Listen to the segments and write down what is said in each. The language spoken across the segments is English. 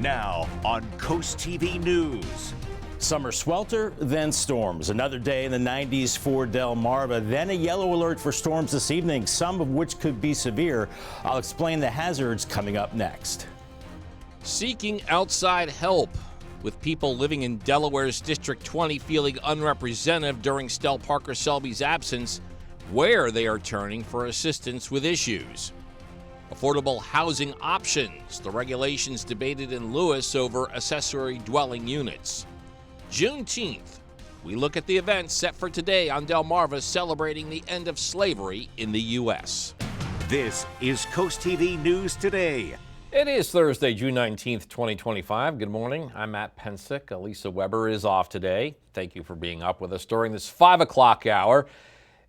Now on Coast TV News. Summer swelter, then storms. Another day in the 90s for Delmarva, then a yellow alert for storms this evening, some of which could be severe. I'll explain the hazards coming up next. Seeking outside help, with people living in Delaware's District 20 feeling unrepresentative during Stell Parker Selby's absence, where they are turning for assistance with issues. Affordable housing options, the regulations debated in Lewis over accessory dwelling units. Juneteenth, we look at the events set for today on Delmarva celebrating the end of slavery in the U.S. This is Coast TV News Today. It is Thursday, June 19th, 2025. Good morning. I'm Matt Pensick. Elisa Weber is off today. Thank you for being up with us during this 5 o'clock hour.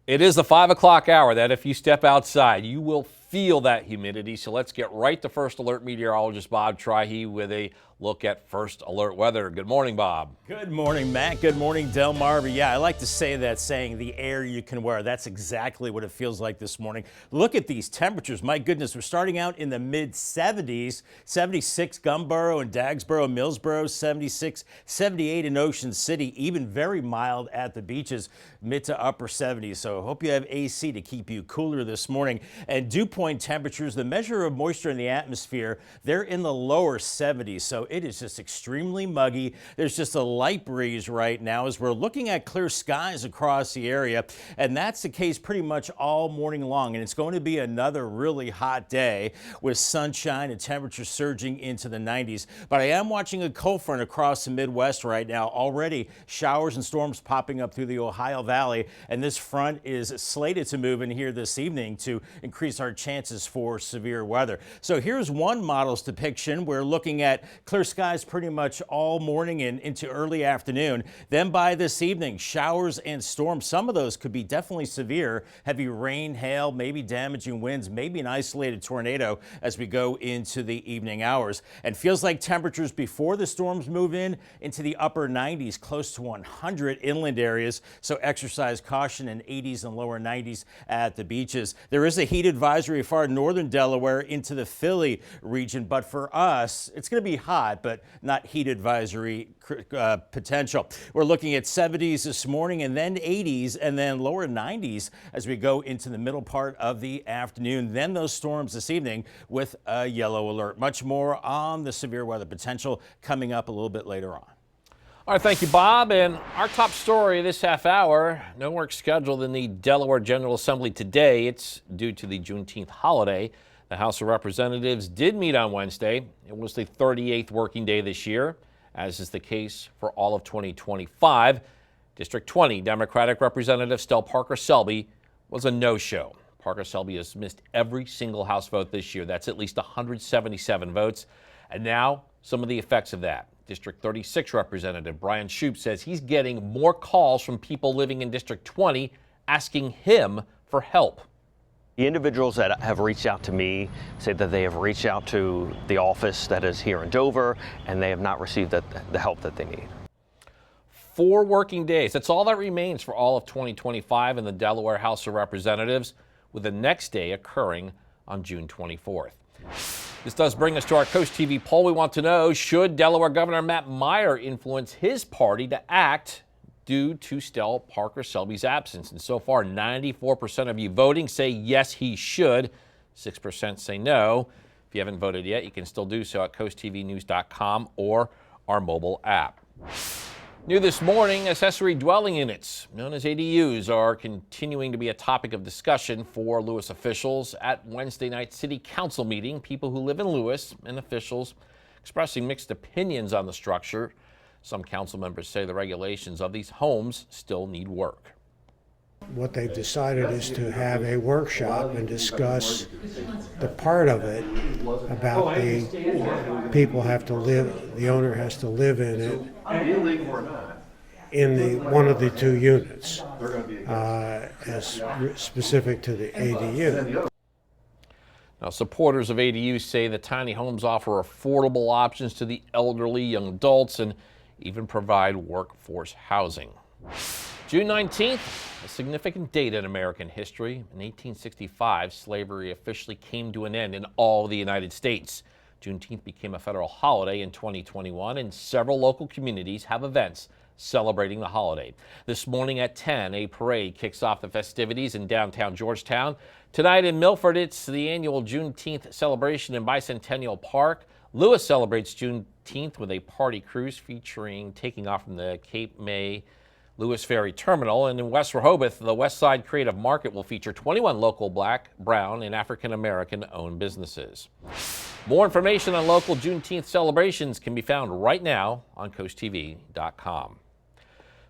It is the 5 o'clock hour that if you step outside, you will feel that humidity. So let's get right to First Alert meteorologist Bob Trihey with a look at First Alert weather. Good morning, Bob. Good morning, Matt. Good morning, Delmarva. Yeah, I like to say that saying, the air you can wear. That's exactly what it feels like this morning. Look at these temperatures. My goodness, we're starting out in the mid-70s. 76 Gumboro and Dagsboro, Millsboro, 76, 78 in Ocean City, even very mild at the beaches, mid to upper 70s. So I hope you have AC to keep you cooler this morning. And dew point temperatures, the measure of moisture in the atmosphere, they're in the lower 70s. So it is just extremely muggy. There's just a light breeze right now as we're looking at clear skies across the area. And that's the case pretty much all morning long. And it's going to be another really hot day with sunshine and temperatures surging into the 90s. But I am watching a cold front across the Midwest right now. Already showers and storms popping up through the Ohio Valley. And this front is slated to move in here this evening to increase our chances for severe weather. So here's one model's depiction. We're looking at clear skies pretty much all morning and into early afternoon. Then by this evening, showers and storms. Some of those could be definitely severe. Heavy rain, hail, maybe damaging winds, maybe an isolated tornado as we go into the evening hours. And feels like temperatures before the storms move in into the upper 90s, close to 100 inland areas. So exercise caution in 80s and lower 90s at the beaches. There is a heat advisory far northern Delaware into the Philly region, but for us, it's going to be hot, but not heat advisory potential. We're looking at 70s this morning and then 80s and then lower 90s as we go into the middle part of the afternoon. Then those storms this evening with a yellow alert. Much more on the severe weather potential coming up a little bit later on. All right, thank you, Bob. And our top story this half hour, no work scheduled in the Delaware General Assembly today. It's due to the Juneteenth holiday. The House of Representatives did meet on Wednesday. It was the 38th working day this year, as is the case for all of 2025. District 20 Democratic Representative Stell Parker Selby was a no-show. Parker Selby has missed every single House vote this year. That's at least 177 votes. And now, some of the effects of that. District 36 Representative Brian Shoup says he's getting more calls from people living in District 20 asking him for help. The individuals that have reached out to me say that they have reached out to the office that is here in Dover and they have not received the help that they need. 4 working days. That's all that remains for all of 2025 in the Delaware House of Representatives, with the next day occurring on June 24th. This does bring us to our Coast TV poll. We want to know, should Delaware Governor Matt Meyer influence his party to act due to Stell Parker Selby's absence? And so far, 94% of you voting say yes, he should. 6% say no. If you haven't voted yet, you can still do so at coasttvnews.com or our mobile app. New this morning, accessory dwelling units, known as ADUs, are continuing to be a topic of discussion for Lewis officials. At Wednesday night city council meeting, people who live in Lewis and officials expressing mixed opinions on the structure. Some council members say the regulations of these homes still need work. What they've decided is to have a workshop and discuss the part of it about the people have to live, the owner has to live in it, in the one of the 2 units, as specific to the ADU. Now, supporters of ADUs say the tiny homes offer affordable options to the elderly, young adults, and even provide workforce housing. June 19th, a significant date in American history. In 1865, slavery officially came to an end in all of the United States. Juneteenth became a federal holiday in 2021, and several local communities have events celebrating the holiday. This morning at 10, a parade kicks off the festivities in downtown Georgetown. Tonight in Milford, it's the annual Juneteenth celebration in Bicentennial Park. Lewis celebrates Juneteenth with a party cruise featuring taking off from the Cape May Lewis Ferry Terminal. And in West Rehoboth, the West Side Creative Market will feature 21 local Black, Brown, and African American owned businesses. More information on local Juneteenth celebrations can be found right now on CoastTV.com.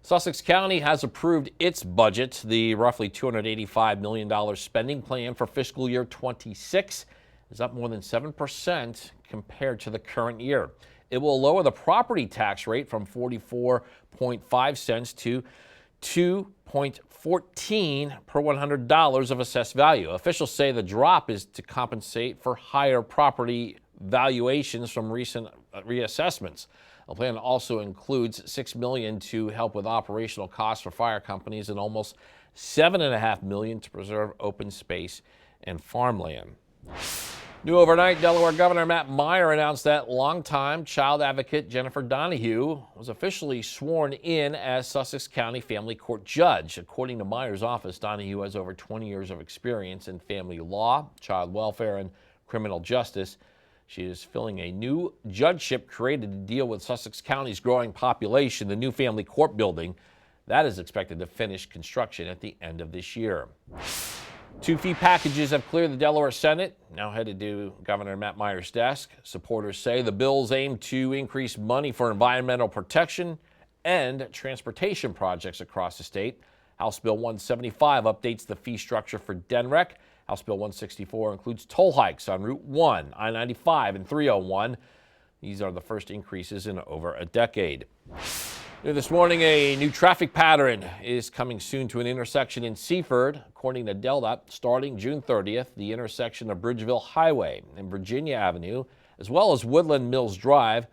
Sussex County has approved its budget. The roughly $285 million spending plan for fiscal year 26 is up more than 7% compared to the current year. It will lower the property tax rate from 44.5 cents to 2.14 per $100 of assessed value. Officials say the drop is to compensate for higher property valuations from recent reassessments. The plan also includes $6 million to help with operational costs for fire companies and almost $7.5 million to preserve open space and farmland. New overnight, Delaware Governor Matt Meyer announced that longtime child advocate Jennifer Donahue was officially sworn in as Sussex County Family Court Judge. According to Meyer's office, Donahue has over 20 years of experience in family law, child welfare, and criminal justice. She is filling a new judgeship created to deal with Sussex County's growing population. The new family court building that is expected to finish construction at the end of this year. 2 fee packages have cleared the Delaware Senate, now headed to Governor Matt Meyer's desk. Supporters say the bills aim to increase money for environmental protection and transportation projects across the state. House Bill 175 updates the fee structure for DNREC. House Bill 164 includes toll hikes on Route 1, I-95, and 301. These are the first increases in over a decade. This morning, a new traffic pattern is coming soon to an intersection in Seaford. According to DelDOT, starting June 30th, the intersection of Bridgeville Highway and Virginia Avenue, as well as Woodland Mills Drive,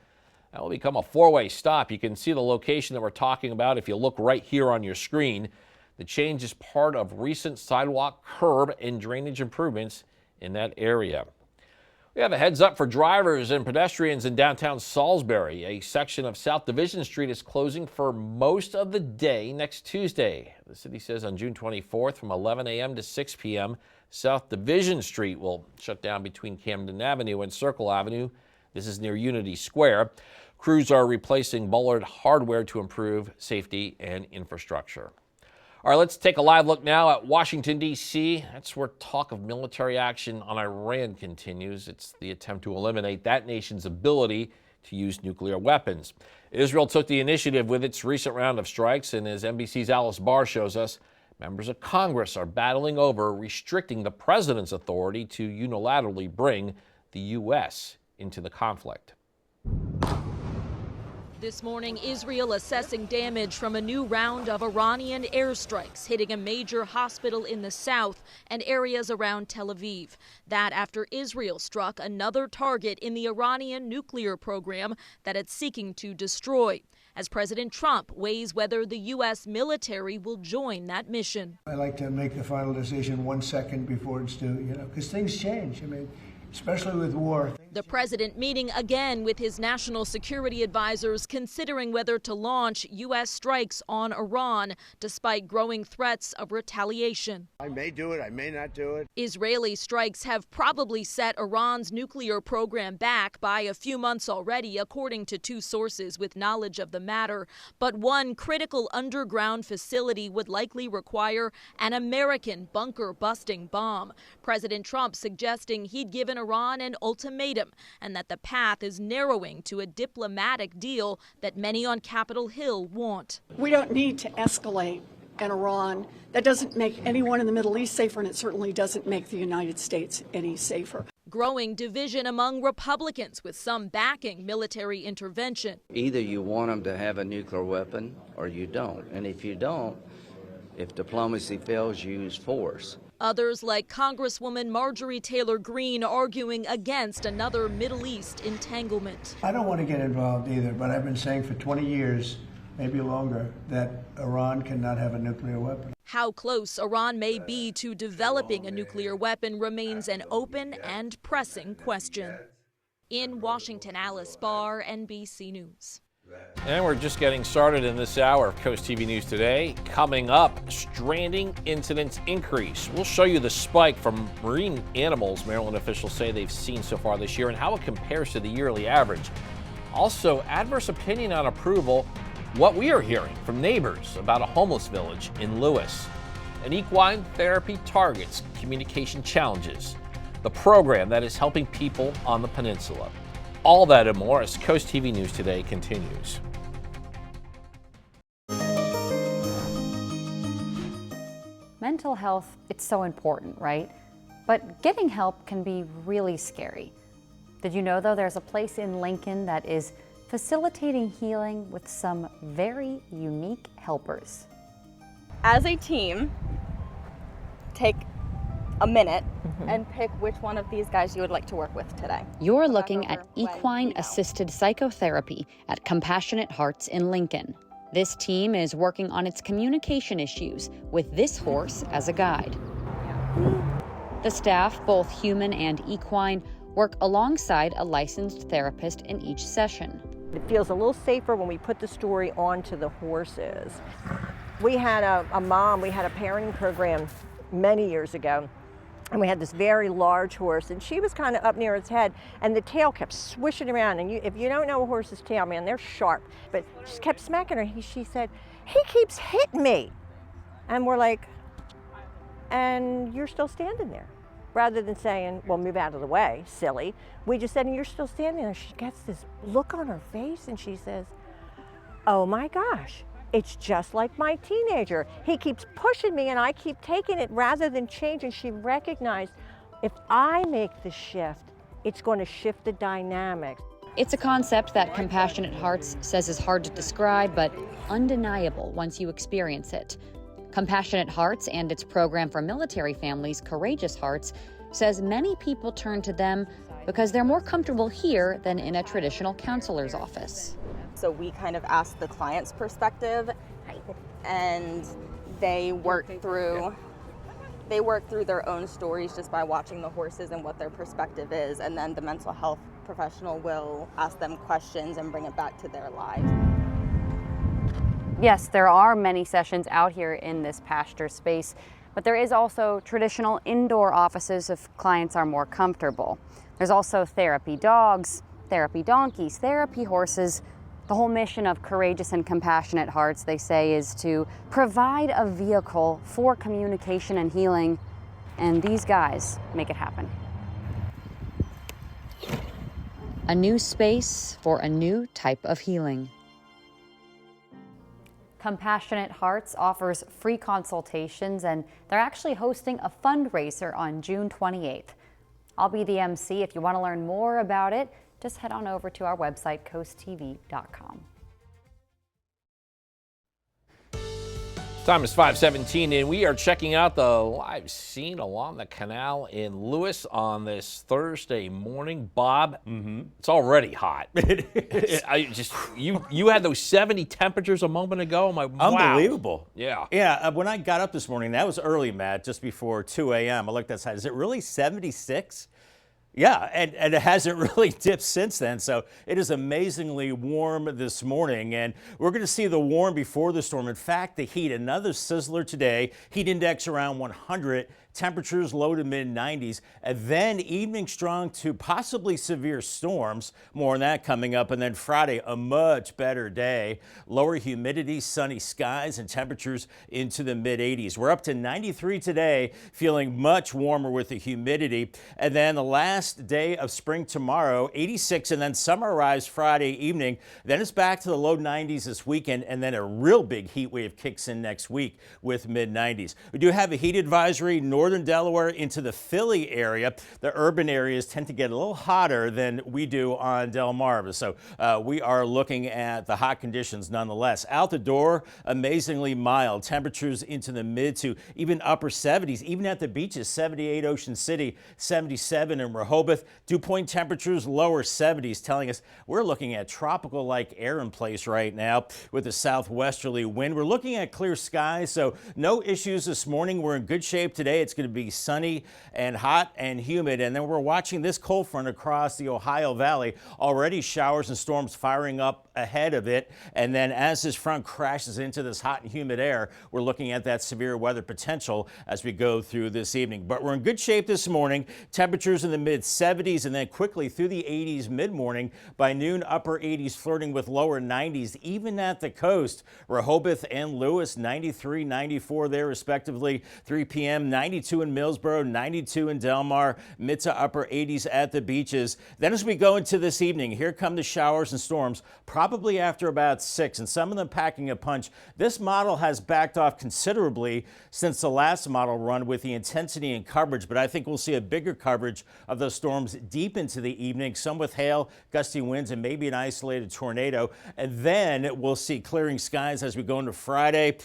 that will become a 4-way stop. You can see the location that we're talking about if you look right here on your screen. The change is part of recent sidewalk, curb, and drainage improvements in that area. We have a heads up for drivers and pedestrians in downtown Salisbury. A section of South Division Street is closing for most of the day next Tuesday. The city says on June 24th from 11 a.m. to 6 p.m., South Division Street will shut down between Camden Avenue and Circle Avenue. This is near Unity Square. Crews are replacing Bullard hardware to improve safety and infrastructure. All right, let's take a live look now at Washington, D.C. That's where talk of military action on Iran continues. It's the attempt to eliminate that nation's ability to use nuclear weapons. Israel took the initiative with its recent round of strikes, and as NBC's Alice Barr shows us, members of Congress are battling over restricting the president's authority to unilaterally bring the U.S. into the conflict. This morning, Israel assessing damage from a new round of Iranian airstrikes hitting a major hospital in the south and areas around Tel Aviv. That after Israel struck another target in the Iranian nuclear program that it's seeking to destroy, as President Trump weighs whether the U.S. military will join that mission. I like to make the final decision 1 second before it's due, because things change. Especially with war. The president meeting again with his national security advisors, considering whether to launch U.S. strikes on Iran, despite growing threats of retaliation. I may do it, I may not do it. Israeli strikes have probably set Iran's nuclear program back by a few months already, according to 2 sources with knowledge of the matter. But one critical underground facility would likely require an American bunker-busting bomb. President Trump suggesting he'd given Iran an ultimatum and that the path is narrowing to a diplomatic deal that many on Capitol Hill want. We don't need to escalate in Iran. That doesn't make anyone in the Middle East safer, and it certainly doesn't make the United States any safer. Growing division among Republicans, with some backing military intervention. Either you want them to have a nuclear weapon or you don't. And if you don't, if diplomacy fails, you use force. Others, like Congresswoman Marjorie Taylor Greene, arguing against another Middle East entanglement. I don't want to get involved either, but I've been saying for 20 years, maybe longer, that Iran cannot have a nuclear weapon. How close Iran may be to developing a nuclear weapon remains an open and pressing question. In Washington, Alice Barr, NBC News. And we're just getting started in this hour of Coast TV News Today. Coming up, stranding incidents increase. We'll show you the spike from marine animals Maryland officials say they've seen so far this year and how it compares to the yearly average. Also, adverse opinion on approval, what we are hearing from neighbors about a homeless village in Lewis. And equine therapy targets communication challenges, the program that is helping people on the peninsula. All that and more as Coast TV News Today continues. Mental health, it's so important, right? But getting help can be really scary. Did you know, though, there's a place in Lincoln that is facilitating healing with some very unique helpers? As a team, take a minute and pick which one of these guys you would like to work with today. You're looking at equine-assisted psychotherapy at Compassionate Hearts in Lincoln. This team is working on its communication issues with this horse as a guide. The staff, both human and equine, work alongside a licensed therapist in each session. It feels a little safer when we put the story onto the horses. We had a mom, we had a parenting program many years ago, and we had this very large horse, and she was kind of up near its head, and the tail kept swishing around. And if you don't know a horse's tail, man, they're sharp. But she kept smacking her. She said, "He keeps hitting me," and we're like, "And you're still standing there." Rather than saying, "Well, move out of the way, silly," we just said, "And you're still standing there." She gets this look on her face, and she says, "Oh my gosh. It's just like my teenager. He keeps pushing me and I keep taking it rather than changing." She recognized, if I make the shift, it's going to shift the dynamics. It's a concept that Compassionate Hearts says is hard to describe, but undeniable once you experience it. Compassionate Hearts and its program for military families, Courageous Hearts, says many people turn to them because they're more comfortable here than in a traditional counselor's office. So we kind of ask the client's perspective, and they work through their own stories just by watching the horses and what their perspective is, and then the mental health professional will ask them questions and bring it back to their lives. Yes, there are many sessions out here in this pasture space, but there is also traditional indoor offices if clients are more comfortable. There's also therapy dogs, therapy donkeys, therapy horses. The whole mission of Courageous and Compassionate Hearts, they say, is to provide a vehicle for communication and healing, and these guys make it happen. A new space for a new type of healing. Compassionate Hearts offers free consultations, and they're actually hosting a fundraiser on June 28th. I'll be the MC. If you want to learn more about it, just head on over to our website, coasttv.com. Time is 5:17, and we are checking out the live scene along the canal in Lewis on this Thursday morning. Bob, it's already hot. You had those 70 temperatures a moment ago. I'm like, wow. Unbelievable. Yeah. Yeah, when I got up this morning, that was early, Matt, just before 2 a.m. I looked outside. Is it really 76? Yeah, and it hasn't really dipped since then, so it is amazingly warm this morning, and we're going to see the warm before the storm. In fact, the heat, another sizzler today, heat index around 100, temperatures low to mid-90s, and then evening strong to possibly severe storms. More on that coming up, and then Friday, a much better day. Lower humidity, sunny skies, and temperatures into the mid-80s. We're up to 93 today, feeling much warmer with the humidity, and then the last day of spring tomorrow, 86, and then summer arrives Friday evening. Then it's back to the low 90s this weekend, and then a real big heat wave kicks in next week with mid-90s. We do have a heat advisory northern Delaware into the Philly area. The urban areas tend to get a little hotter than we do on Delmarva, so we are looking at the hot conditions nonetheless. Out the door, amazingly mild temperatures into the mid to even upper 70s, even at the beaches. 78 Ocean City, 77 in Rehoboth. Dew point temperatures lower 70s, telling us we're looking at tropical-like air in place right now with a southwesterly wind. We're looking at clear skies, so no issues this morning. We're in good shape today. It's It's going to be sunny and hot and humid. And then we're watching this cold front across the Ohio Valley. Already showers and storms firing up ahead of it. And then as this front crashes into this hot and humid air, we're looking at that severe weather potential as we go through this evening. But we're in good shape this morning. Temperatures in the mid 70s and then quickly through the 80s mid-morning. By noon, upper 80s flirting with lower 90s, even at the coast. Rehoboth and Lewis, 93, 94 there respectively. 3 p.m., 92 in Millsboro, 92 in Delmar, mid to upper 80s at the beaches. Then as we go into this evening, here come the showers and storms, probably after about 6, and some of them packing a punch. This model has backed off considerably since the last model run with the intensity and coverage, but I think we'll see a bigger coverage of those storms deep into the evening, some with hail, gusty winds, and maybe an isolated tornado. And then we'll see clearing skies as we go into Friday.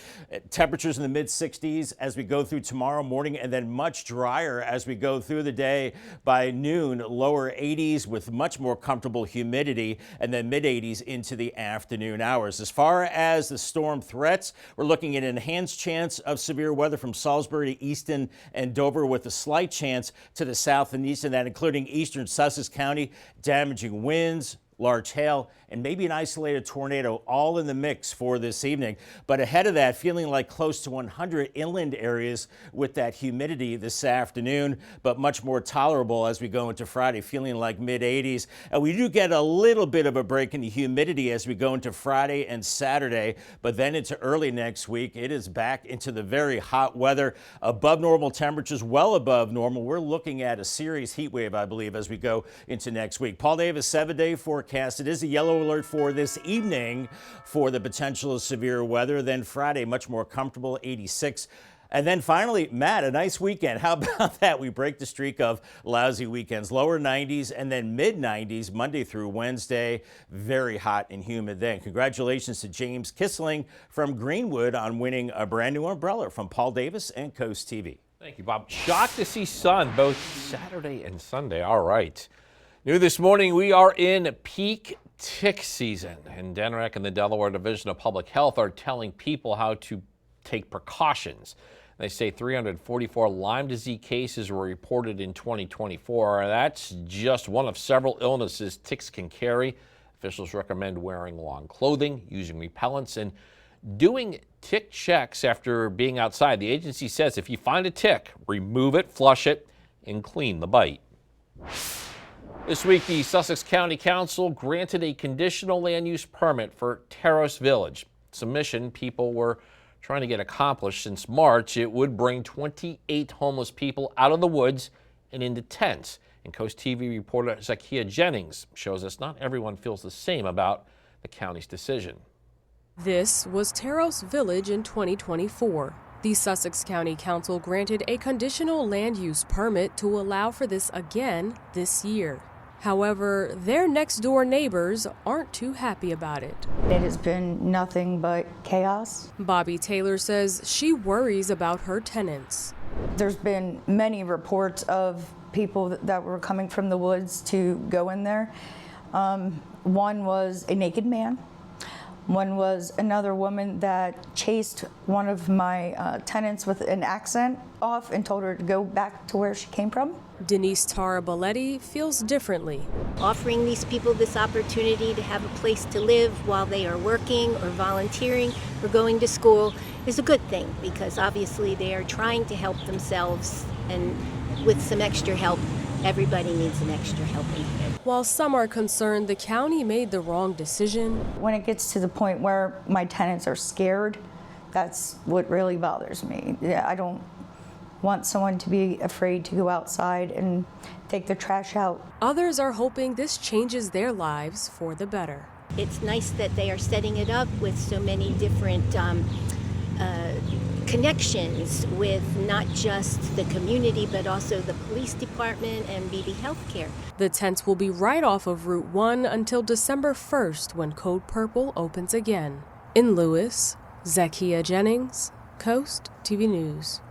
Temperatures in the mid 60s as we go through tomorrow morning, and then much drier as we go through the day. By noon, lower 80s with much more comfortable humidity, and then mid 80s into the afternoon hours. As far as the storm threats, we're looking at an enhanced chance of severe weather from Salisbury to Easton and Dover, with a slight chance to the south and east, and that including eastern Sussex County, damaging winds, large hail, and maybe an isolated tornado, all in the mix for this evening. But ahead of that, feeling like close to 100 inland areas with that humidity this afternoon, but much more tolerable as we go into Friday, feeling like mid 80s. And we do get a little bit of a break in the humidity as we go into Friday and Saturday, but then into early next week, it is back into the very hot weather, above normal temperatures, well above normal. We're looking at a serious heat wave, I believe, as we go into next week. Paul Davis, 7-day forecast. It is a yellow alert for this evening for the potential of severe weather. Then Friday, much more comfortable, 86. And then finally, Matt, a nice weekend. How about that? We break the streak of lousy weekends. Lower 90s and then mid 90s Monday through Wednesday. Very hot and humid then. Congratulations to James Kissling from Greenwood on winning a brand new umbrella from Paul Davis and Coast TV. Thank you, Bob. Shocked to see sun both Saturday and Sunday. All right. New this morning, we are in peak tick season, and DENREC and the Delaware Division of Public Health are telling people how to take precautions. They say 344 Lyme disease cases were reported in 2024. That's just one of several illnesses ticks can carry. Officials recommend wearing long clothing, using repellents, and doing tick checks after being outside. The agency says if you find a tick, remove it, flush it, and clean the bite. This week, the Sussex County Council granted a conditional land use permit for Terrace Village. Submission people were trying to get accomplished since March. It would bring 28 homeless people out of the woods and into tents. And Coast TV reporter Zakia Jennings shows us not everyone feels the same about the county's decision. This was Terrace Village in 2024. The Sussex County Council granted a conditional land use permit to allow for this again this year. However, their next-door neighbors aren't too happy about it. It has been nothing but chaos. Bobby Taylor says she worries about her tenants. There's been many reports of people that were coming from the woods to go in there. One was a naked man. One was another woman that chased one of my tenants with an accent off and told her to go back to where she came from. Denise Taraboletti feels differently. Offering these people this opportunity to have a place to live while they are working or volunteering or going to school is a good thing, because obviously they are trying to help themselves, and with some extra help, everybody needs an extra helping hand. While some are concerned the county made the wrong decision, when it gets to the point where my tenants are scared, that's what really bothers me. I don't want someone to be afraid to go outside and take the trash out. Others are hoping this changes their lives for the better. It's nice that they are setting it up with so many different connections with not just the community, but also the police department and BB Healthcare. The tents will be right off of Route 1 until December 1st, when Code Purple opens again. In Lewis, Zakia Jennings, Coast TV News.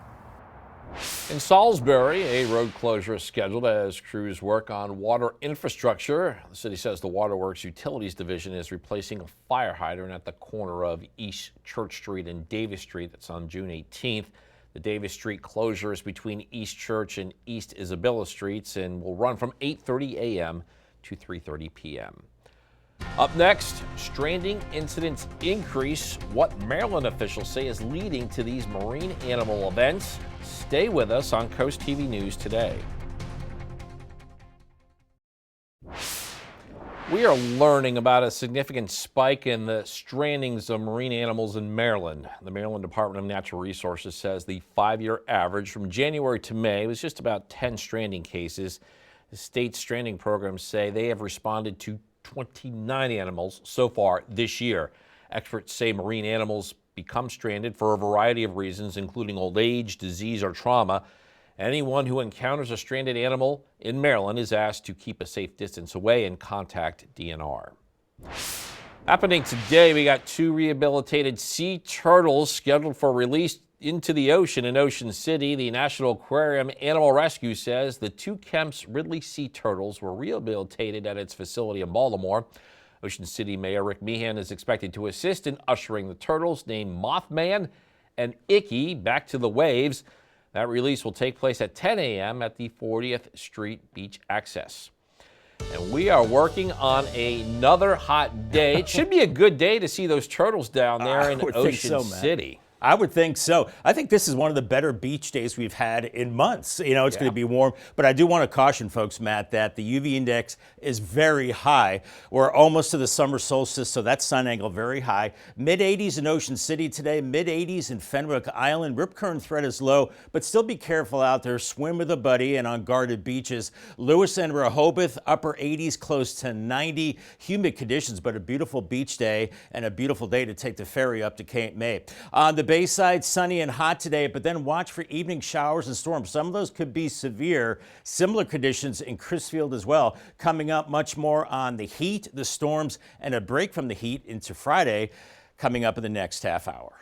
In Salisbury, a road closure is scheduled as crews work on water infrastructure. The city says the Waterworks Utilities Division is replacing a fire hydrant at the corner of East Church Street and Davis Street. That's on June 18th. The Davis Street closure is between East Church and East Isabella Streets and will run from 8:30 a.m. to 3:30 p.m. Up next, stranding incidents increase. What Maryland officials say is leading to these marine animal events. Stay with us on Coast TV News today. We are learning about a significant spike in the strandings of marine animals in Maryland. The Maryland Department of Natural Resources says the 5-year average from January to May was just about 10 stranding cases. The state stranding programs say they have responded to 29 animals so far this year. Experts say marine animals become stranded for a variety of reasons, including old age, disease, or trauma. Anyone who encounters a stranded animal in Maryland is asked to keep a safe distance away and contact DNR. Happening today, we got 2 rehabilitated sea turtles scheduled for release into the ocean in Ocean City. The National Aquarium Animal Rescue says the 2 Kemp's Ridley sea turtles were rehabilitated at its facility in Baltimore. Ocean City Mayor Rick Meehan is expected to assist in ushering the turtles named Mothman and Icky back to the waves. That release will take place at 10 a.m. at the 40th Street Beach Access. And we are working on another hot day. It should be a good day to see those turtles down there in Ocean City. I would think so. I think this is one of the better beach days we've had in months. You know, it's going to be warm, but I do want to caution folks, Matt, that the UV index is very high. We're almost to the summer solstice, so that sun angle very high. Mid-80s in Ocean City today, mid-80s in Fenwick Island. Rip current threat is low, but still be careful out there. Swim with a buddy and on guarded beaches. Lewis and Rehoboth, upper 80s, close to 90. Humid conditions, but a beautiful beach day and a beautiful day to take the ferry up to Cape May. On the Bayside, sunny and hot today, but then watch for evening showers and storms. Some of those could be severe. Similar conditions in Crisfield as well. Coming up, much more on the heat, the storms, and a break from the heat into Friday coming up in the next half hour.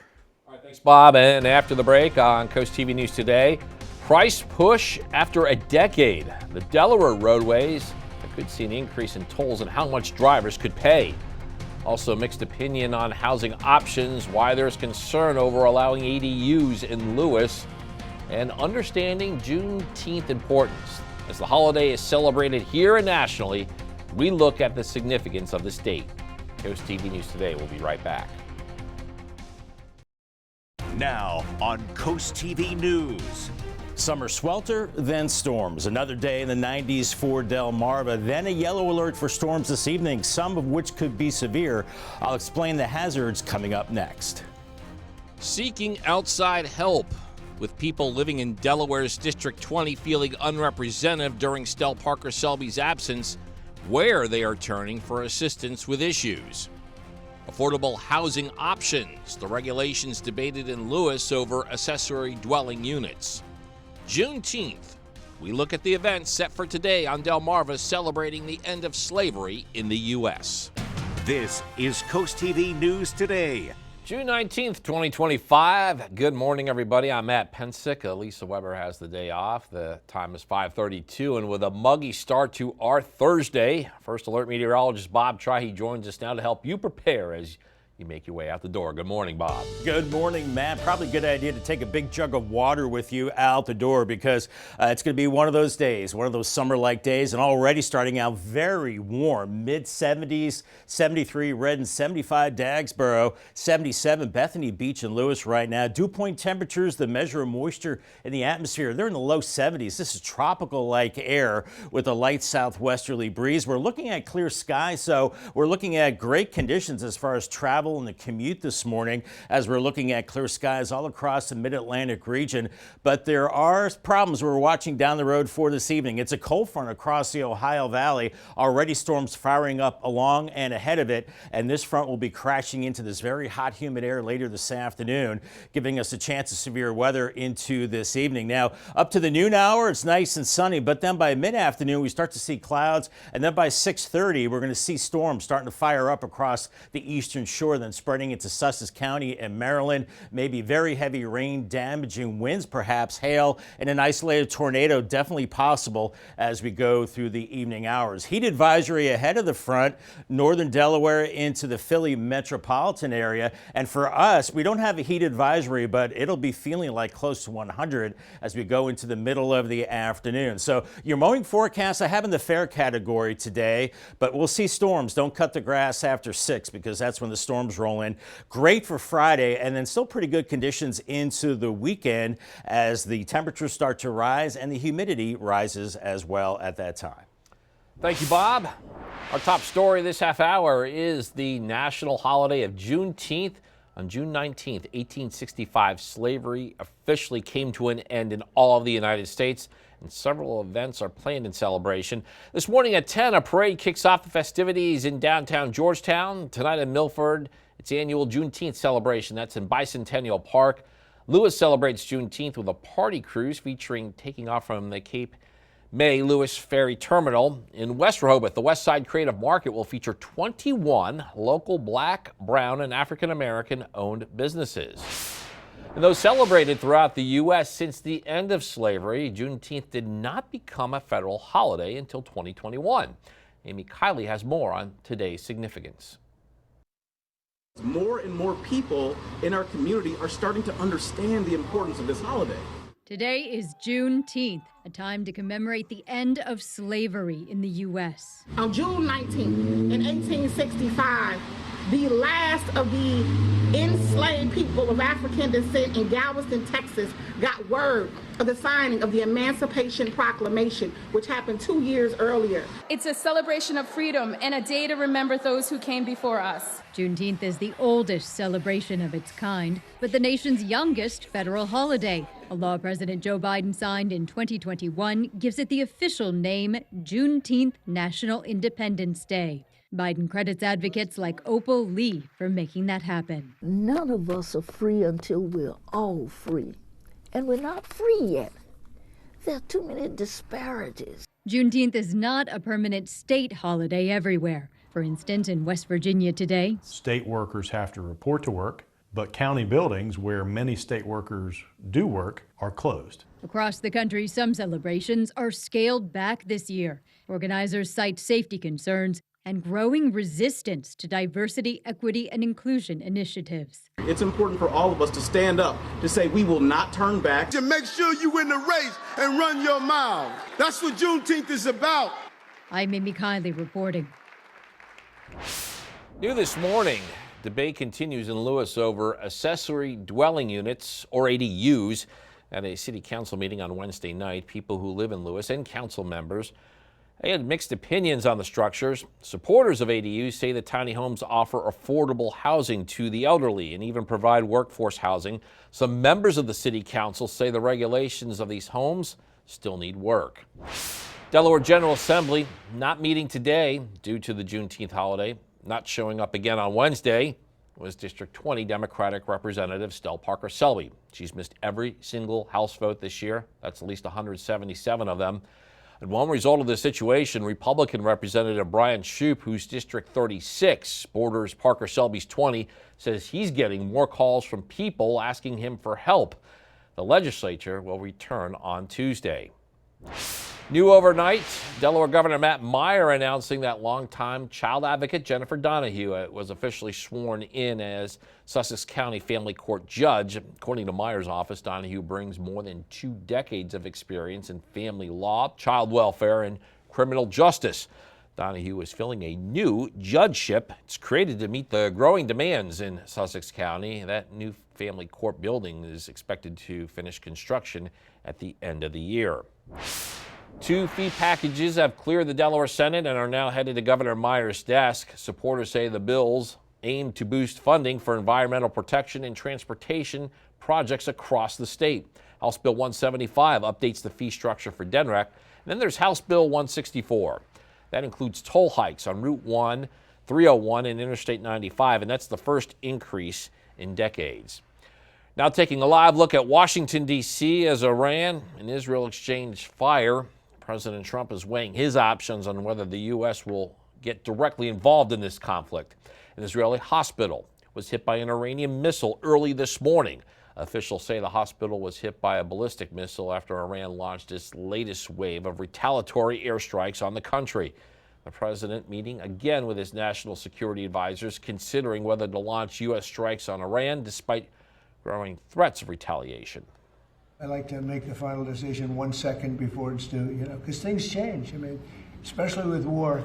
All right, thanks, Bob. And after the break on Coast TV News today, price push after a decade. The Delaware roadways could see an increase in tolls and how much drivers could pay. Also, mixed opinion on housing options, why there's concern over allowing ADUs in Lewis, and understanding Juneteenth importance. As the holiday is celebrated here and nationally, we look at the significance of the state. Coast TV News Today. We'll be right back. Now on Coast TV News. Summer swelter, then storms. Another day in the 90s for Delmarva, then a yellow alert for storms this evening, some of which could be severe. I'll explain the hazards coming up next. Seeking outside help, with people living in Delaware's District 20 feeling unrepresented during Stell Parker Selby's absence, where they are turning for assistance with issues. Affordable housing options, the regulations debated in Lewis over accessory dwelling units. Juneteenth, we look at the events set for today on Delmarva celebrating the end of slavery in the U.S. This is Coast TV News Today. June 19th, 2025. Good morning, everybody. I'm Matt Pensick. Lisa Weber has the day off. The time is 5:32, and with a muggy start to our Thursday, First Alert meteorologist Bob Trihey joins us now to help you prepare as you make your way out the door. Good morning, Bob. Good morning, Matt. Probably a good idea to take a big jug of water with you out the door because it's going to be one of those days, one of those summer-like days, and already starting out very warm. Mid-70s, 73 Redden, 75 Dagsboro, 77 Bethany Beach and Lewis right now. Dew point temperatures, the measure of moisture in the atmosphere, they're in the low 70s. This is tropical-like air with a light southwesterly breeze. We're looking at clear skies, so we're looking at great conditions as far as travel and the commute this morning as we're looking at clear skies all across the mid-Atlantic region. But there are problems we're watching down the road for this evening. It's a cold front across the Ohio Valley. Already storms firing up along and ahead of it, and this front will be crashing into this very hot, humid air later this afternoon, giving us a chance of severe weather into this evening. Now, up to the noon hour, it's nice and sunny, but then by mid-afternoon, we start to see clouds, and then by 6:30, we're going to see storms starting to fire up across the eastern shore Delaware, then spreading into Sussex County and Maryland. Maybe very heavy rain, damaging winds, perhaps hail, and an isolated tornado definitely possible as we go through the evening hours. Heat advisory ahead of the front, northern Delaware into the Philly metropolitan area. And for us, we don't have a heat advisory, but it'll be feeling like close to 100 as we go into the middle of the afternoon. So your mowing forecast I have in the fair category today, but we'll see storms. Don't cut the grass after 6 because that's when the storms roll in. Great for Friday, and then still pretty good conditions into the weekend as the temperatures start to rise and the humidity rises as well at that time. Thank you, Bob. Our top story this half hour is the national holiday of Juneteenth. On June 19th, 1865, slavery officially came to an end in all of the United States, and several events are planned in celebration. This morning at 10, a parade kicks off the festivities in downtown Georgetown. Tonight in Milford, its annual Juneteenth celebration. That's in Bicentennial Park. Lewis celebrates Juneteenth with a party cruise featuring taking off from the Cape May Lewis Ferry Terminal. In West Rehoboth, the West Side Creative Market will feature 21 local Black, Brown, and African American owned businesses. And though celebrated throughout the U.S. since the end of slavery, Juneteenth did not become a federal holiday until 2021. Amy Kiley has more on today's significance. More and more people in our community are starting to understand the importance of this holiday. Today is Juneteenth, a time to commemorate the end of slavery in the U.S. On June 19th, in 1865, the last of the enslaved people of African descent in Galveston, Texas, got word of the signing of the Emancipation Proclamation, which happened 2 years earlier. It's a celebration of freedom and a day to remember those who came before us. Juneteenth is the oldest celebration of its kind, but the nation's youngest federal holiday. A law President Joe Biden signed in 2021 gives it the official name Juneteenth National Independence Day. Biden credits advocates like Opal Lee for making that happen. None of us are free until we're all free. And we're not free yet. There are too many disparities. Juneteenth is not a permanent state holiday everywhere. For instance, in West Virginia today, state workers have to report to work, but county buildings where many state workers do work are closed. Across the country, some celebrations are scaled back this year. Organizers cite safety concerns and growing resistance to diversity, equity, and inclusion initiatives. It's important for all of us to stand up, to say we will not turn back. To make sure you win the race and run your mile. That's what Juneteenth is about. I'm Amy Kiley reporting. New this morning, debate continues in Lewis over accessory dwelling units, or ADUs. At a city council meeting on Wednesday night, people who live in Lewis and council members they had mixed opinions on the structures. Supporters of ADUs say the tiny homes offer affordable housing to the elderly and even provide workforce housing. Some members of the city council say the regulations of these homes still need work. Delaware General Assembly not meeting today due to the Juneteenth holiday. Not showing up again on Wednesday was District 20 Democratic Representative Stell Parker-Selby. She's missed every single House vote this year. That's at least 177 of them. And one result of this situation, Republican Representative Brian Shoup, whose District 36 borders Parker-Selby's 20, says he's getting more calls from people asking him for help. The legislature will return on Tuesday. New overnight, Delaware Governor Matt Meyer announcing that longtime child advocate Jennifer Donahue was officially sworn in as Sussex County Family Court judge. According to Meyer's office, Donahue brings more than 2 decades of experience in family law, child welfare, and criminal justice. Donahue is filling a new judgeship. It's created to meet the growing demands in Sussex County. That new family court building is expected to finish construction at the end of the year. 2 fee packages have cleared the Delaware Senate and are now headed to Governor Meyer's desk. Supporters say the bills aim to boost funding for environmental protection and transportation projects across the state. House Bill 175 updates the fee structure for DNREC. And then there's House Bill 164. That includes toll hikes on Route 1, 301, and Interstate 95, and that's the first increase in decades. Now taking a live look at Washington, D.C. as Iran and Israel exchange fire. President Trump is weighing his options on whether the U.S. will get directly involved in this conflict. An Israeli hospital was hit by an Iranian missile early this morning. Officials say the hospital was hit by a ballistic missile after Iran launched its latest wave of retaliatory airstrikes on the country. The president meeting again with his national security advisors, considering whether to launch U.S. strikes on Iran despite growing threats of retaliation. I like to make the final decision 1 second before it's due, because things change. I mean, especially with war.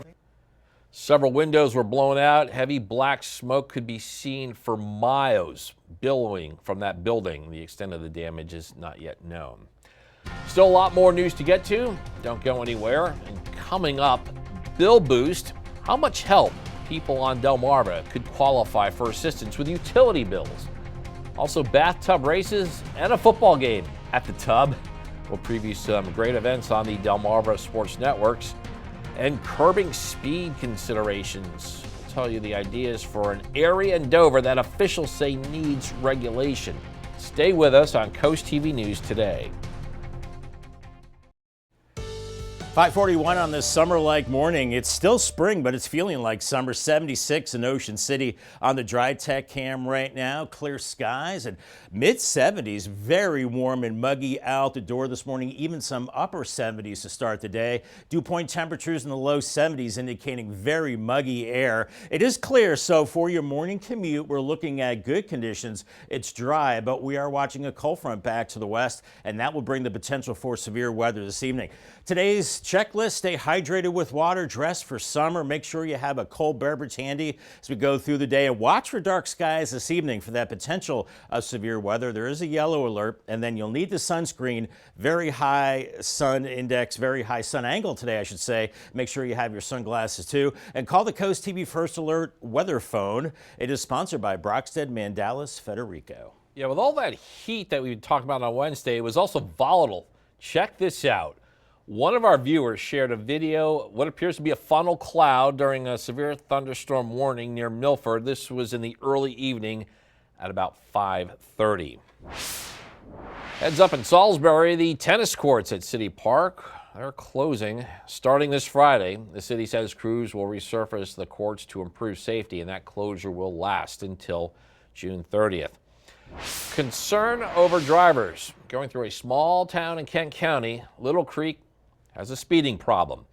Several windows were blown out. Heavy black smoke could be seen for miles billowing from that building. The extent of the damage is not yet known. Still a lot more news to get to. Don't go anywhere. And coming up, bill boost. How much help people on Delmarva could qualify for assistance with utility bills. Also, bathtub races and a football game at the tub. We'll preview some great events on the Delmarva Sports Networks. And curbing speed considerations. We'll tell you the ideas for an area in Dover that officials say needs regulation. Stay with us on Coast TV News today. 5:41 on this summer-like morning. It's still spring, but it's feeling like summer. 76 in Ocean City on the dry tech cam right now. Clear skies and mid-70s. Very warm and muggy out the door this morning. Even some upper 70s to start the day. Dew point temperatures in the low 70s, indicating very muggy air. It is clear, so for your morning commute, we're looking at good conditions. It's dry, but we are watching a cold front back to the west, and that will bring the potential for severe weather this evening. Today's checklist: stay hydrated with water, dress for summer, make sure you have a cold beverage handy as we go through the day, and watch for dark skies this evening for that potential of severe weather. There is a yellow alert, and then you'll need the sunscreen. Very high sun index, very high sun angle today, I should say. Make sure you have your sunglasses too, and call the Coast TV First Alert weather phone. It is sponsored by Brockstead Mandalis Federico. Yeah, with all that heat that we talked about on Wednesday, it was also volatile. Check this out. One of our viewers shared a video, what appears to be a funnel cloud during a severe thunderstorm warning near Milford. This was in the early evening at about 5:30. Heads up in Salisbury, the tennis courts at City Park, they're closing starting this Friday. The city says crews will resurface the courts to improve safety, and that closure will last until June 30th. Concern over drivers. Going through a small town in Kent County, Little Creek has a speeding problem.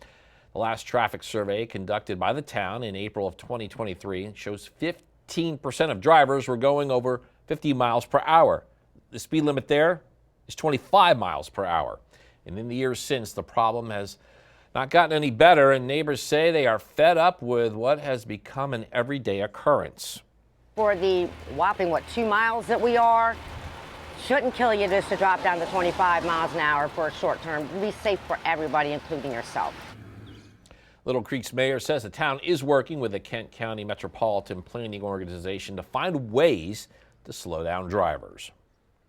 The last traffic survey conducted by the town in April of 2023 shows 15% of drivers were going over 50 miles per hour. The speed limit there is 25 miles per hour. And in the years since, the problem has not gotten any better, and neighbors say they are fed up with what has become an everyday occurrence. For the whopping, 2 miles that we are, shouldn't kill you just to drop down to 25 miles an hour for a short term. Be safe for everybody, including yourself. Little Creek's mayor says the town is working with the Kent County Metropolitan Planning Organization to find ways to slow down drivers.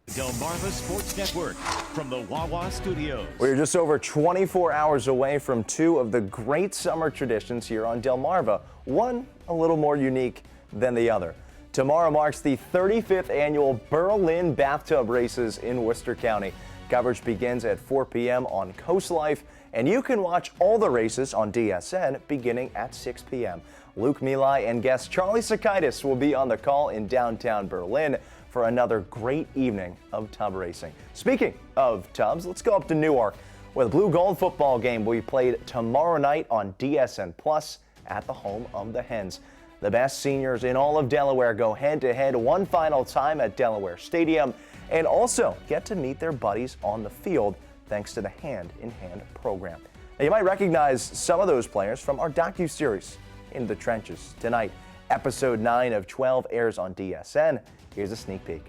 Delmarva Sports Network from the Wawa Studios. We're just over 24 hours away from two of the great summer traditions here on Delmarva, one a little more unique than the other. Tomorrow marks the 35th annual Berlin Bathtub Races in Worcester County. Coverage begins at 4 p.m. on Coast Life, and you can watch all the races on DSN beginning at 6 p.m. Luke Milai and guest Charlie Sakaitis will be on the call in downtown Berlin for another great evening of tub racing. Speaking of tubs, let's go up to Newark, where the Blue Gold football game will be played tomorrow night on DSN Plus at the home of the Hens. The best seniors in all of Delaware go head-to-head one final time at Delaware Stadium and also get to meet their buddies on the field thanks to the Hand in Hand program. Now, you might recognize some of those players from our docu-series, In the Trenches. Tonight, episode 9 of 12 airs on DSN. Here's a sneak peek.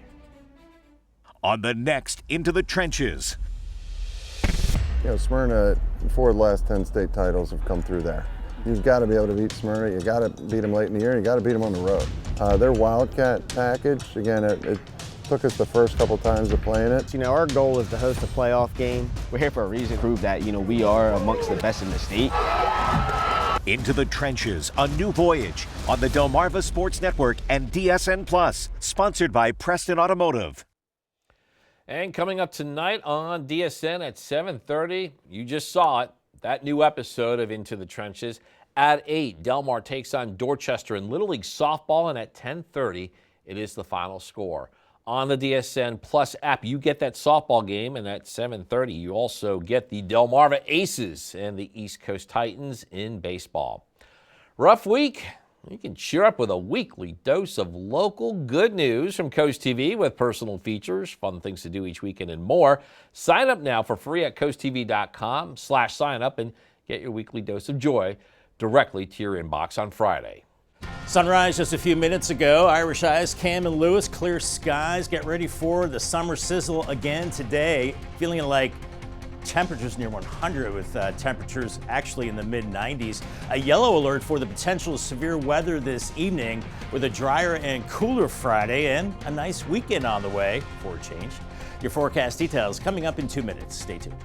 On the next Into the Trenches. Smyrna, 4 of the last 10 state titles have come through there. You've got to be able to beat Smyrna. You got to beat them late in the year. You got to beat them on the road. Their Wildcat package, again, it took us the first couple times of playing it. Our goal is to host a playoff game. We're here for a reason, to prove that, we are amongst the best in the state. Into the Trenches, a new voyage on the Delmarva Sports Network and DSN Plus, sponsored by Preston Automotive. And coming up tonight on DSN at 7:30, you just saw it, that new episode of Into the Trenches. At 8, Delmar takes on Dorchester in Little League softball, and at 10:30, It is the final score. On the DSN Plus app, you get that softball game, and at 7:30, you also get the Delmarva Aces and the East Coast Titans in baseball. Rough week? You can cheer up with a weekly dose of local good news from Coast TV with personal features, fun things to do each weekend, and more. Sign up now for free at coasttv.com/sign up and get your weekly dose of joy directly to your inbox on Friday. Sunrise just a few minutes ago. Irish Eyes, Cam and Lewis, clear skies. Get ready for the summer sizzle again today. Feeling like temperatures near 100 with temperatures actually in the mid-90s. A yellow alert for the potential of severe weather this evening with a drier and cooler Friday and a nice weekend on the way for a change. Your forecast details coming up in 2 minutes. Stay tuned.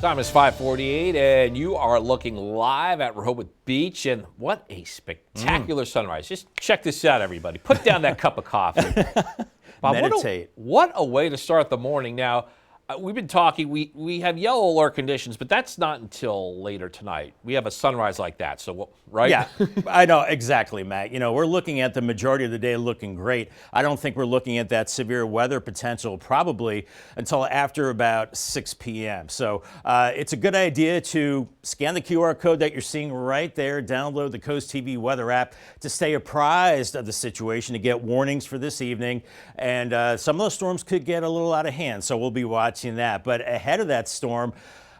Time is 5:48, and you are looking live at Rehoboth Beach, and what a spectacular sunrise. Just check this out, everybody. Put down that cup of coffee. Bob, meditate. What a way to start the morning. Now, we've been talking, we have yellow alert conditions, but that's not until later tonight. We have a sunrise like that, so, right? Yeah, I know, exactly, Matt. You know, we're looking at the majority of the day looking great. I don't think we're looking at that severe weather potential probably until after about 6 p.m. So it's a good idea to scan the QR code that you're seeing right there, download the Coast TV weather app to stay apprised of the situation, to get warnings for this evening. And some of those storms could get a little out of hand, so we'll be watching that. But ahead of that storm,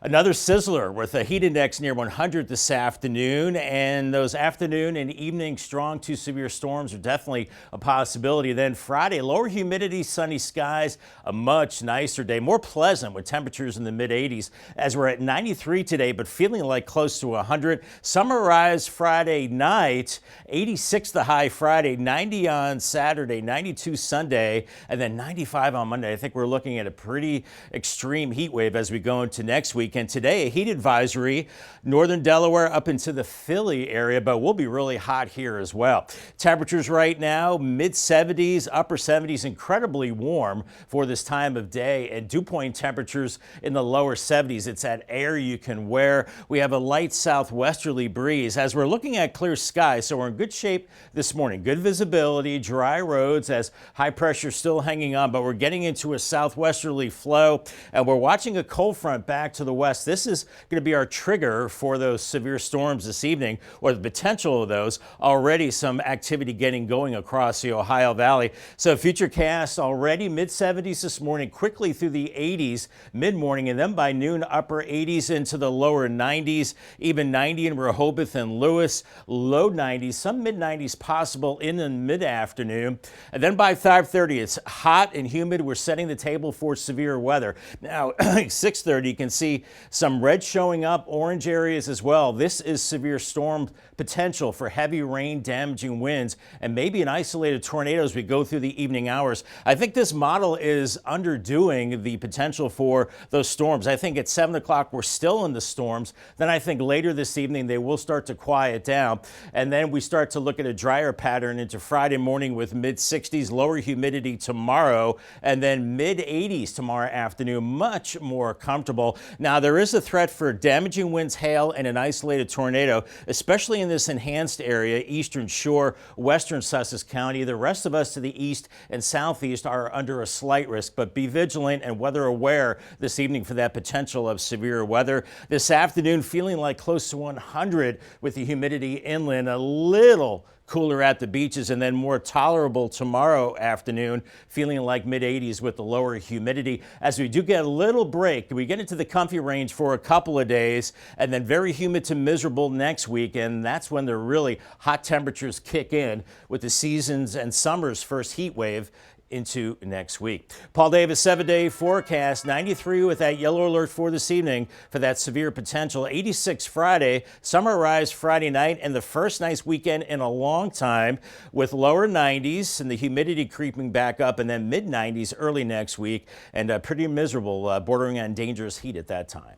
another sizzler with a heat index near 100 this afternoon, and those afternoon and evening strong to severe storms are definitely a possibility. Then Friday, lower humidity, sunny skies, a much nicer day, more pleasant with temperatures in the mid-80s as we're at 93 today, but feeling like close to 100. Summer rise Friday night, 86 the high Friday, 90 on Saturday, 92 Sunday, and then 95 on Monday. I think we're looking at a pretty extreme heat wave as we go into next week. And today, a heat advisory, northern Delaware up into the Philly area, but we'll be really hot here as well. Temperatures right now, mid-70s, upper 70s, incredibly warm for this time of day, and dew point temperatures in the lower 70s. It's that air you can wear. We have a light southwesterly breeze as we're looking at clear skies, so we're in good shape this morning. Good visibility, dry roads as high pressure still hanging on, but we're getting into a southwesterly flow, and we're watching a cold front back to the west. This is going to be our trigger for those severe storms this evening, or the potential of those. Already some activity getting going across the Ohio Valley. So futurecast already mid-70s this morning, quickly through the 80s mid-morning, and then by noon upper 80s into the lower 90s, even 90 in Rehoboth and Lewis, low 90s, some mid-90s possible in the mid-afternoon. And then by 5:30, it's hot and humid. We're setting the table for severe weather. Now, 6:30, you can see some red showing up, orange areas as well. This is severe storm potential for heavy rain, damaging winds, and maybe an isolated tornado as we go through the evening hours. I think this model is underdoing the potential for those storms. I think at 7 o'clock we're still in the storms. Then I think later this evening they will start to quiet down. And then we start to look at a drier pattern into Friday morning with mid-60s, lower humidity tomorrow, and then mid-80s tomorrow afternoon, much more comfortable. Now, there is a threat for damaging winds, hail, and an isolated tornado, especially in this enhanced area, eastern shore, western Sussex County. The rest of us to the east and southeast are under a slight risk, but be vigilant and weather aware this evening for that potential of severe weather. This afternoon, feeling like close to 100 with the humidity inland, a little cooler at the beaches, and then more tolerable tomorrow afternoon, feeling like mid-80s with the lower humidity. As we do get a little break, we get into the comfy range for a couple of days, and then very humid to miserable next week, and that's when the really hot temperatures kick in with the season's and summer's first heat wave into next week. Paul Davis 7-day forecast, 93 with that yellow alert for this evening for that severe potential, 86 Friday, summer rise Friday night, and the first nice weekend in a long time with lower 90s and the humidity creeping back up, and then mid-90s early next week, and pretty miserable, bordering on dangerous heat at that time.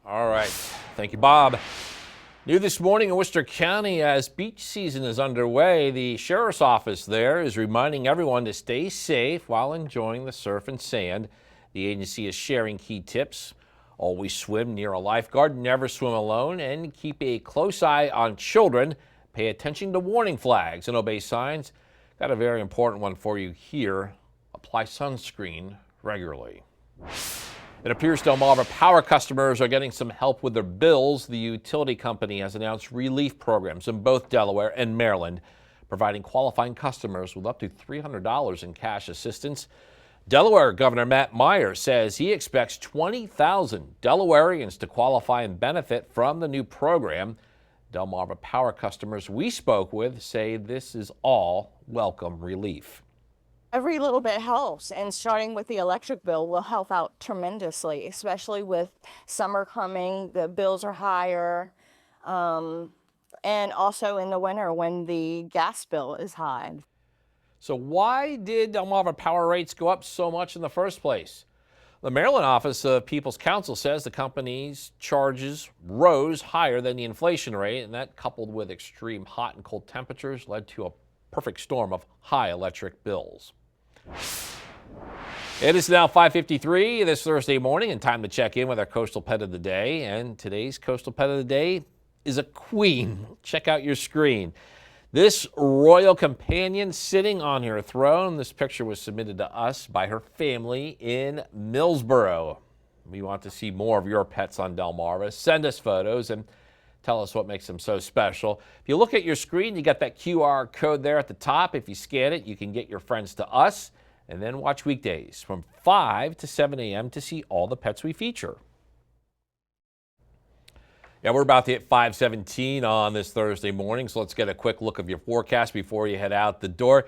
All right. Thank you, Bob. New this morning in Worcester County, as beach season is underway, the sheriff's office there is reminding everyone to stay safe while enjoying the surf and sand. The agency is sharing key tips. Always swim near a lifeguard, never swim alone, and keep a close eye on children. Pay attention to warning flags and obey signs. Got a very important one for you here. Apply sunscreen regularly. It appears Delmarva Power customers are getting some help with their bills. The utility company has announced relief programs in both Delaware and Maryland, providing qualifying customers with up to $300 in cash assistance. Delaware Governor Matt Meyer says he expects 20,000 Delawareans to qualify and benefit from the new program. Delmarva Power customers we spoke with say this is all welcome relief. Every little bit helps, and starting with the electric bill will help out tremendously, especially with summer coming. The bills are higher, and also in the winter when the gas bill is high. So why did Delmarva Power rates go up so much in the first place? The Maryland Office of People's Counsel says the company's charges rose higher than the inflation rate, and that, coupled with extreme hot and cold temperatures, led to a perfect storm of high electric bills. It is now 5:53 this Thursday morning, and time to check in with our coastal pet of the day. And today's coastal pet of the day is a queen. Check out your screen. This royal companion sitting on her throne. This picture was submitted to us by her family in Millsboro. We want to see more of your pets on Delmarva. Send us photos and tell us what makes them so special. If you look at your screen, you got that QR code there at the top. If you scan it, you can get your friends to us and then watch weekdays from 5 to 7 a.m. to see all the pets we feature. Yeah, we're about to hit 5:17 on this Thursday morning, so let's get a quick look of your forecast before you head out the door.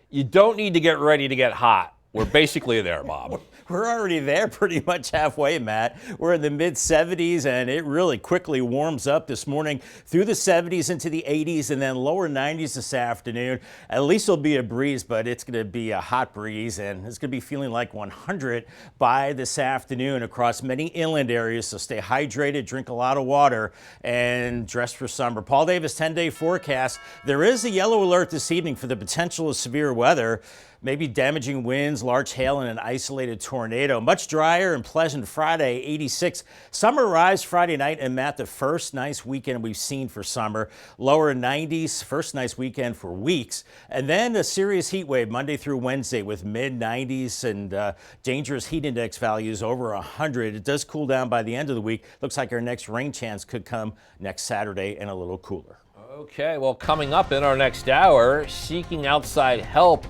You don't need to get ready to get hot. We're basically there, Bob. We're already there pretty much halfway, Matt. We're in the mid-70s, and it really quickly warms up this morning through the 70s into the 80s and then lower 90s this afternoon. At least it'll be a breeze, but it's going to be a hot breeze, and it's going to be feeling like 100 by this afternoon across many inland areas. So stay hydrated, drink a lot of water, and dress for summer. Paul Davis 10-day forecast. There is a yellow alert this evening for the potential of severe weather. Maybe damaging winds, large hail, and an isolated tornado. Much drier and pleasant Friday, 86. Summer arrives Friday night, and Matt, the first nice weekend we've seen for summer. Lower 90s, first nice weekend for weeks. And then a serious heat wave Monday through Wednesday with mid-90s and dangerous heat index values over 100. It does cool down by the end of the week. Looks like our next rain chance could come next Saturday and a little cooler. Okay, well, coming up in our next hour, seeking outside help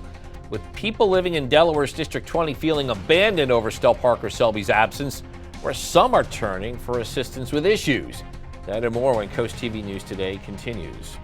with people living in Delaware's District 20 feeling abandoned over Stell Parker Selby's absence, where some are turning for assistance with issues. That and more when Coast TV News Today continues.